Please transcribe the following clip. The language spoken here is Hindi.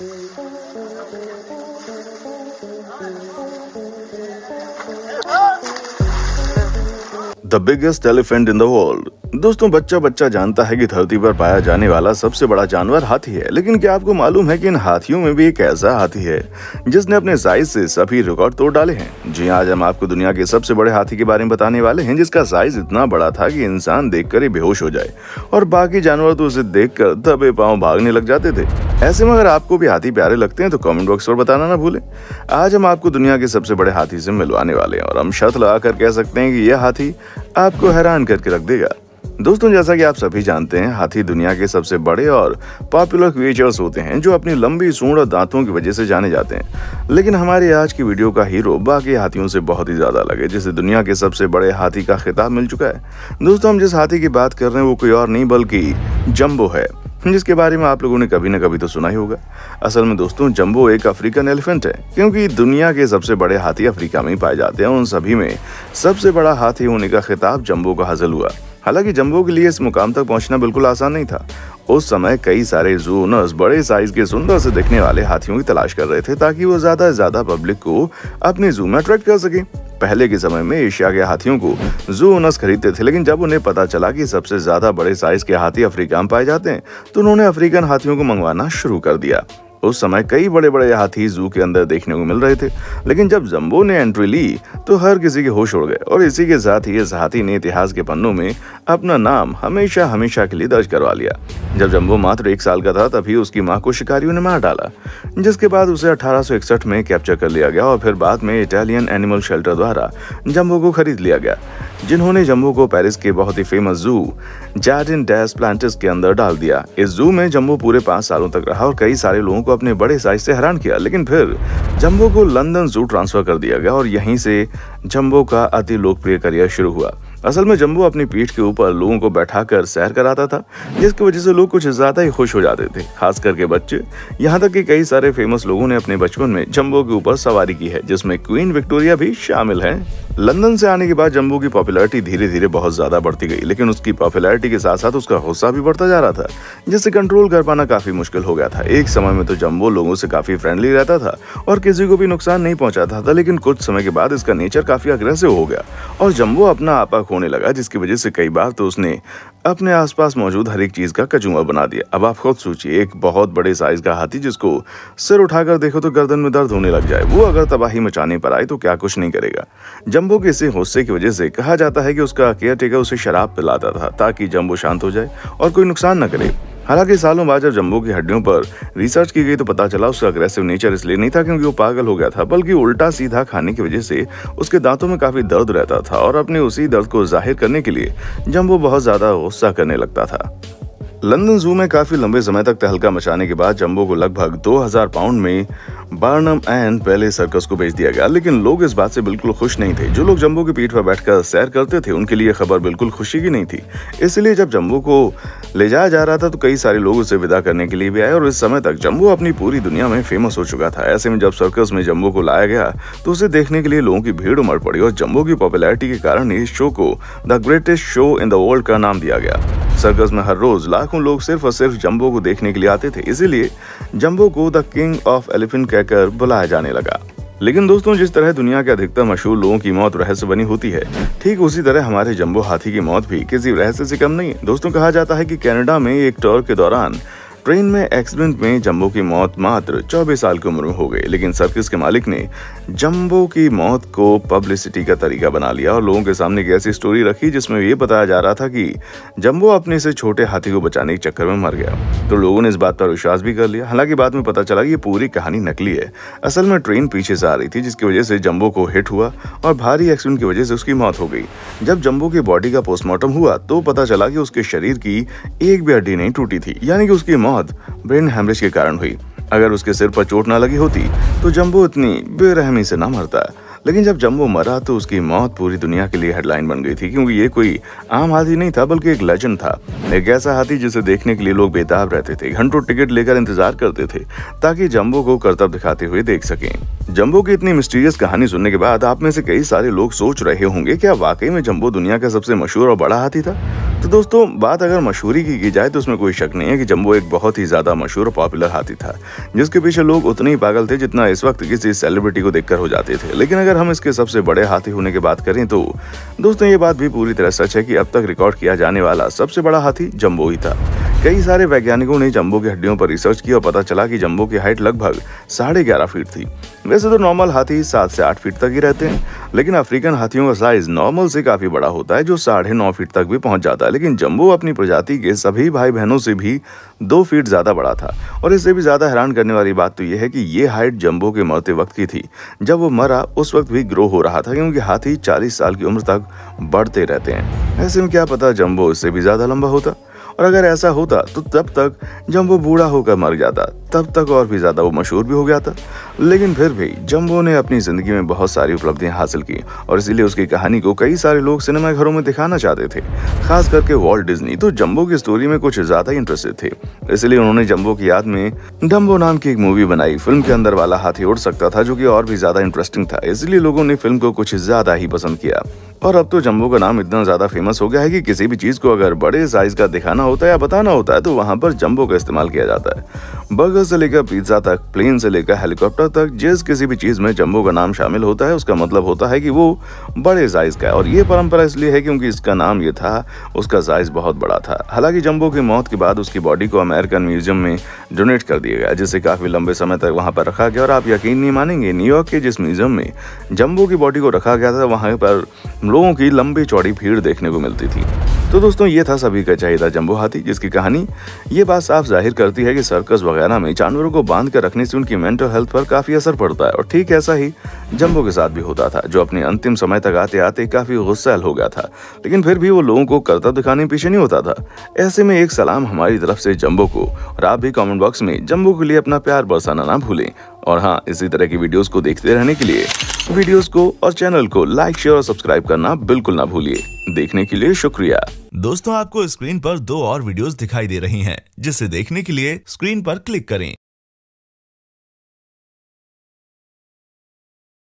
The biggest elephant in the world. दोस्तों, बच्चा जानता है कि धरती पर पाया जाने वाला सबसे बड़ा जानवर हाथी है, लेकिन क्या आपको मालूम है कि इन हाथियों में भी एक ऐसा हाथी है जिसने अपने साइज से सभी रिकॉर्ड तोड़ डाले हैं। जी आज हम आपको दुनिया के सबसे बड़े हाथी के बारे में बताने वाले हैं, जिसका साइज इतना बड़ा था कि इंसान देखकर ही बेहोश हो जाए और बाकी जानवर तो उसे देखकर दबे पांव भागने लग जाते थे। ऐसे में अगर आपको भी हाथी प्यारे लगते हैं तो कमेंट बॉक्स पर बताना ना भूलें। आज हम आपको दुनिया के सबसे बड़े हाथी से मिलवाने वाले हैं और हम शर्त लगाकर कह सकते हैं कि यह हाथी आपको हैरान करके रख देगा। दोस्तों, जैसा कि आप सभी जानते हैं, हाथी दुनिया के सबसे बड़े और पॉपुलर क्रिएचर्स होते हैं जो अपनी लंबी सूंड और दांतों की वजह से जाने जाते हैं। लेकिन हमारे आज की वीडियो का हीरो बाकी हाथियों से बहुत ही ज्यादा अलग है, जिसे दुनिया के सबसे बड़े हाथी का खिताब मिल चुका है। दोस्तों, हम जिस हाथी की बात कर रहे हैं वो कोई और नहीं बल्कि जंबो है, जिसके बारे में आप लोगों ने कभी न कभी तो सुना ही होगा। असल में दोस्तों, जंबो एक अफ्रीकन एलिफेंट है, क्योंकि दुनिया के सबसे बड़े हाथी अफ्रीका में ही पाए जाते हैं। उन सभी में सबसे बड़ा हाथी होने का खिताब जंबो को हासिल हुआ। हालांकि जंबो के लिए इस मुकाम तक पहुंचना बिल्कुल आसान नहीं था। उस समय कई सारे जू ओनर्स बड़े साइज के सुंदर से दिखने वाले हाथियों की तलाश कर रहे थे, ताकि वो ज्यादा से ज्यादा पब्लिक को अपने जू में अट्रैक्ट कर सके। पहले के समय में एशिया के हाथियों को जू ओनर्स खरीदते थे, लेकिन जब उन्हें पता चला कि सबसे ज्यादा बड़े साइज के हाथी अफ्रीका में पाए जाते हैं तो उन्होंने अफ्रीकन हाथियों को मंगवाना शुरू कर दिया। उस समय कई बड़े बड़े हाथी जू के अंदर देखने को मिल रहे थे, लेकिन जब जंबो ने एंट्री ली तो हर किसी के होश उड़ गए और इसी के साथ ही इस हाथी ने इतिहास के पन्नों में अपना नाम हमेशा हमेशा के लिए दर्ज करवा लिया। जब जंबो मात्र 1 साल का था तभी उसकी मां को शिकारियों ने मार डाला, जिसके बाद उसे 1861 में कैप्चर कर लिया गया और फिर बाद में इटालियन एनिमल शेल्टर द्वारा जंबो को खरीद लिया गया, जिन्होंने जंबो को पेरिस के बहुत ही फेमस जू जार्डिन डेस प्लांटिस के अंदर डाल दिया। इस जू में जंबो पूरे 5 सालों तक रहा और कई सारे लोगों को अपने बड़े साइज से हैरान किया, लेकिन फिर जंबो को लंदन जू ट्रांसफर कर दिया गया और यहीं से जंबो का अति लोकप्रिय करियर शुरू हुआ। असल में जंबो अपनी पीठ के ऊपर लोगों को बैठाकर सैर कराता था, जिसकी वजह से लोग कुछ ज्यादा ही खुश हो जाते थे, खास करके बच्चे। यहाँ तक कि कई सारे फेमस लोगों ने अपने बचपन में जंबो के ऊपर सवारी की है, जिसमें क्वीन विक्टोरिया भी शामिल है। लंदन से आने के बाद जंबो की पॉपुलैरिटी धीरे धीरे बहुत ज्यादा बढ़ती गई, लेकिन उसकी पॉपुलैरिटी के साथ साथ उसका गुस्सा भी बढ़ता जा रहा था, जिसे कंट्रोल कर पाना काफी मुश्किल हो गया था। एक समय में तो जंबो लोगों से काफी फ्रेंडली रहता था और किसी को भी नुकसान नहीं पहुंचाता था, लेकिन कुछ समय के बाद इसका नेचर काफी अग्रेसिव हो गया और जंबो अपना आपा खोने लगा, जिसकी वजह से कई बार तो उसने अपने आसपास मौजूद हर एक चीज का कचूमर बना दिया। अब आप खुद सोचिए, एक बहुत बड़े साइज का हाथी जिसको सिर उठाकर देखो तो गर्दन में दर्द होने लग जाए, वो अगर तबाही मचाने पर आए तो क्या कुछ नहीं करेगा। जंबो के इसी गुस्से की वजह से कहा जाता है कि उसका केयरटेकर उसे शराब पिलाता था ताकि जंबो शांत हो जाए और कोई नुकसान न करे। हालांकि सालों बाद जब जंबो की हड्डियों पर रिसर्च की गई तो पता चला उसका अग्रेसिव नेचर इसलिए नहीं था क्योंकि वो पागल हो गया था, बल्कि उल्टा सीधा खाने की वजह से उसके दांतों में काफी दर्द रहता था और अपने उसी दर्द को जाहिर करने के लिए जंबो बहुत ज्यादा गुस्सा करने लगता था। लंदन जू में काफी लंबे समय तक तहलका मचाने के बाद जंबो को लगभग 2000 पाउंड में बार्नम एंड पैलेस सर्कस को भेज दिया गया, लेकिन लोग इस बात से बिल्कुल खुश नहीं थे। जो लोग जंबो की पीठ पर बैठकर सैर करते थे उनके लिए खबर बिल्कुल खुशी की नहीं थी। इसलिए जब जंबो को ले जाया जा रहा था तो कई सारे लोग उसे विदा करने के लिए भी आए और इस समय तक जंबो अपनी पूरी दुनिया में फेमस हो चुका था। ऐसे में जब सर्कस में जंबो को लाया गया तो उसे देखने के लिए लोगों की भीड़ उमड़ पड़ी और जंबो की पॉपुलैरिटी के कारण इस शो को the greatest show in the world का नाम दिया गया। सर्कस में हर रोज लाखों लोग सिर्फ और सिर्फ जंबो को देखने के लिए आते थे, इसीलिए जंबो को द किंग ऑफ एलिफेंट कहकर बुलाया जाने लगा। लेकिन दोस्तों, जिस तरह दुनिया के अधिकतर मशहूर लोगों की मौत रहस्य बनी होती है, ठीक उसी तरह हमारे जंबो हाथी की मौत भी किसी रहस्य से कम नहीं है। दोस्तों, कहा जाता है कि कनाडा में एक टूर के दौरान ट्रेन में एक्सीडेंट में जंबो की मौत मात्र 24 साल की उम्र में हो गई, लेकिन सर्कस के मालिक ने जंबो की मौत को पब्लिसिटी का तरीका बना लिया और लोगों के सामने एक ऐसी स्टोरी रखी जिसमें ये बताया जा रहा था कि जंबो अपने से छोटे हाथी को बचाने के चक्कर में मर गया। तो लोगों ने इस बात पर विश्वास भी कर लिया। हालांकि बाद में पता चला कि ये पूरी कहानी नकली है। असल में ट्रेन पीछे से आ रही थी, जिसकी वजह से जंबो को हिट हुआ और भारी एक्सीडेंट की वजह से उसकी मौत हो गई। जब जंबो की बॉडी का पोस्टमार्टम हुआ तो पता चला कि उसके शरीर की एक भी हड्डी नहीं टूटी थी, यानी कि उसकी मौत ब्रेन हैमरेज के कारण हुई। अगर उसके सिर पर चोट ना लगी होती तो जंबो इतनी बेरहमी से ना मरता। लेकिन जब जंबो मरा तो उसकी मौत पूरी दुनिया के लिए हेडलाइन बन गई थी, क्योंकि ये कोई आम हाथी नहीं था बल्कि एक लेजेंड था। एक ऐसा हाथी जिसे देखने के लिए लोग बेताब रहते थे, घंटों टिकट लेकर इंतजार करते थे ताकि जंबो को करतब दिखाते हुए देख सकें। जंबो की इतनी मिस्टीरियस कहानी सुनने के बाद आप में से कई सारे लोग सोच रहे होंगे क्या वाकई में जंबो दुनिया का सबसे मशहूर और बड़ा हाथी था। तो दोस्तों, बात अगर मशहूरी की जाए तो उसमें कोई शक नहीं है कि जंबो एक बहुत ही ज्यादा मशहूर और पॉपुलर हाथी था, जिसके पीछे लोग उतने ही पागल थे जितना इस वक्त किसी सेलिब्रिटी को देखकर हो जाते थे। लेकिन अगर हम इसके सबसे बड़े हाथी होने की बात करें तो दोस्तों ये बात भी पूरी तरह सच है कि अब तक रिकॉर्ड किया जाने वाला सबसे बड़ा हाथी जंबो ही था। कई सारे वैज्ञानिकों ने जंबो की हड्डियों पर रिसर्च की और पता चला कि जंबो की हाइट लगभग 11.5 फीट थी। वैसे तो नॉर्मल हाथी 7 से 8 फीट तक ही रहते हैं, लेकिन अफ्रीकन हाथियों का साइज नॉर्मल से काफी बड़ा होता है जो 9.5 फीट तक भी पहुंच जाता है। लेकिन जंबो अपनी प्रजाति के सभी भाई बहनों से भी 2 फीट ज्यादा बड़ा था। और इससे भी ज्यादा हैरान करने वाली बात तो यह है कि ये हाइट जंबो के मरते वक्त की थी। जब वो मरा उस वक्त भी ग्रो हो रहा था, क्योंकि हाथी 40 साल की उम्र तक बढ़ते रहते हैं। ऐसे में क्या पता जंबो इससे भी ज्यादा लंबा होता, और अगर ऐसा होता तो तब तक जंबो बूढ़ा होकर मर जाता, तब तक और भी ज्यादा वो मशहूर भी हो गया था। लेकिन फिर भी जंबो ने अपनी जिंदगी में बहुत सारी उपलब्धियां हासिल की और इसीलिए उसकी कहानी को कई सारे लोग सिनेमा घरों में दिखाना चाहते थे। खास करके वॉल्ट डिज्नी तो जंबो की स्टोरी में कुछ ज्यादा इंटरेस्टेड थे, इसलिए उन्होंने जंबो की याद में डम्बो नाम की एक मूवी बनाई। फिल्म के अंदर वाला हाथी उड़ सकता था, जो कि और भी ज्यादा इंटरेस्टिंग था, इसलिए लोगों ने फिल्म को कुछ ज्यादा ही पसंद किया। और अब तो जंबो का नाम इतना ज्यादा फेमस हो गया है कि किसी भी चीज को अगर बड़े साइज का दिखाना होता है या बताना होता है तो वहां पर जंबो का इस्तेमाल किया जाता है। बर्गर से लेकर पिज्जा तक, प्लेन से लेकर हेलीकॉप्टर तक, जिस किसी भी चीज में जंबो का नाम शामिल होता है उसका मतलब होता है कि वो बड़े साइज का है। और ये परंपरा इसलिए है क्योंकि इसका नाम ये था, उसका साइज बहुत बड़ा था। हालांकि जंबो की मौत के बाद उसकी बॉडी को अमेरिकन म्यूजियम में डोनेट कर दिया गया, जिसे काफी लंबे समय तक वहां पर रखा गया। और आप यकीन नहीं मानेंगे, न्यूयॉर्क के जिस म्यूजियम में जंबो की बॉडी को रखा गया था वहां पर लोगों की लंबी चौड़ी भीड़ देखने को मिलती थी। तो दोस्तों ये था सभी का चाहिदा जंबो हाथी, जिसकी कहानी ये बात साफ जाहिर करती है कि सर्कस वगैरह में जानवरों को बांध कर रखने से उनकी मेंटल हेल्थ पर काफी असर पड़ता है। और ठीक ऐसा ही जंबो के साथ भी होता था, जो अपने अंतिम समय तक आते आते काफी गुस्सैल हो गया था, लेकिन फिर भी वो लोगों को करतब दिखाने पीछे नहीं होता था। ऐसे में एक सलाम हमारी तरफ से जंबो को, और आप भी कमेंट बॉक्स में जंबो के लिए अपना प्यार बरसाना ना भूलें। और हाँ, इसी तरह की वीडियोस को देखते रहने के लिए वीडियोस को और चैनल को लाइक, शेयर और सब्सक्राइब करना बिल्कुल ना भूलिए। देखने के लिए शुक्रिया। दोस्तों, आपको स्क्रीन पर 2 और वीडियोस दिखाई दे रही हैं, जिसे देखने के लिए स्क्रीन पर क्लिक करें।